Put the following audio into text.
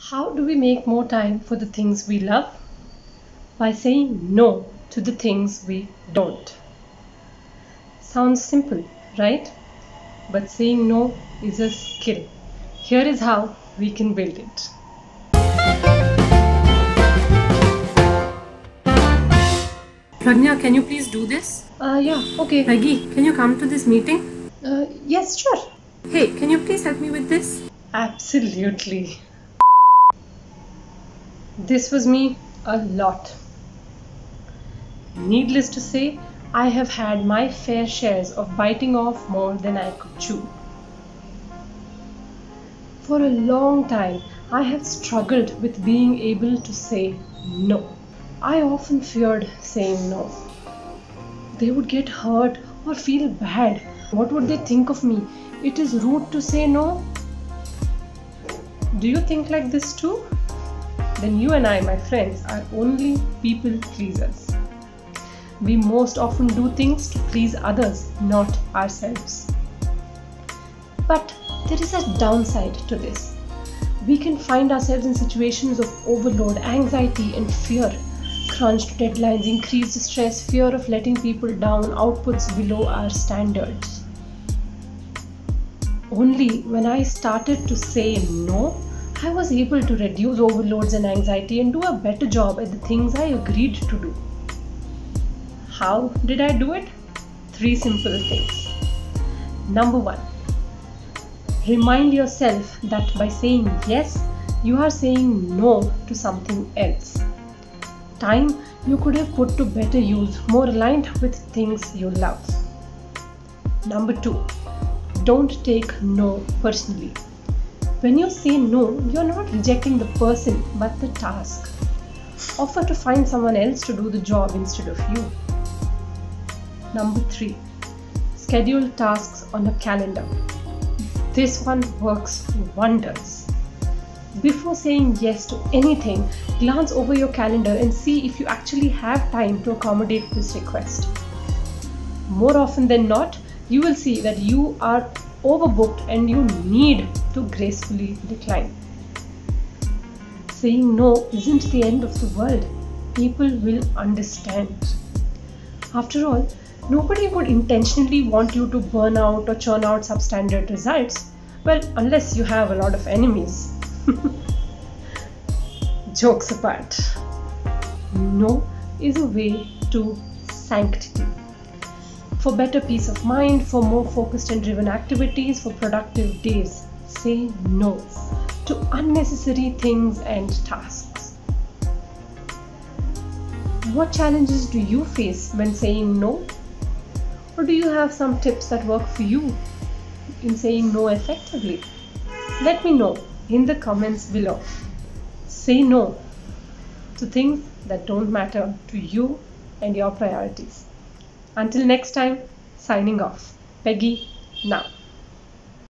How do we make more time for the things we love? By saying no to the things we don't. Sounds simple, right? But saying no is a skill. Here is how we can build it. Pragnya, can you please do this? Yeah, okay. Peggy, can you come to this meeting? Yes, sure. Hey, can you please help me with this? Absolutely. This was me a lot. Needless to say, I have had my fair shares of biting off more than I could chew. For a long time, I have struggled with being able to say no. I often feared saying no. They would get hurt or feel bad. What would they think of me? It is rude to say no. Do you think like this too? Then you and I, my friends, are only people pleasers. We most often do things to please others, not ourselves. But there is a downside to this. We can find ourselves in situations of overload, anxiety and fear, crunched deadlines, increased stress, fear of letting people down, outputs below our standards. Only when I started to say no, I was able to reduce overloads and anxiety and do a better job at the things I agreed to do. How did I do it? 3 simple things. Number 1. Remind yourself that by saying yes, you are saying no to something else. Time you could have put to better use, more aligned with things you love. Number 2. Don't take no personally. When you say no, you're not rejecting the person but the task. Offer to find someone else to do the job instead of you. Number 3. Schedule tasks on a calendar. This one works wonders. Before saying yes to anything, glance over your calendar and see if you actually have time to accommodate this request. More often than not, you will see that you are overbooked and you need to gracefully decline. Saying no isn't the end of the world. People will understand. After all, nobody would intentionally want you to burn out or churn out substandard results. Well, unless you have a lot of enemies. Jokes apart. No is a way to sanctity. For better peace of mind, for more focused and driven activities, for productive days, say no to unnecessary things and tasks. What challenges do you face when saying no? Or do you have some tips that work for you in saying no effectively? Let me know in the comments below. Say no to things that don't matter to you and your priorities. Until next time, signing off. Peggy, now.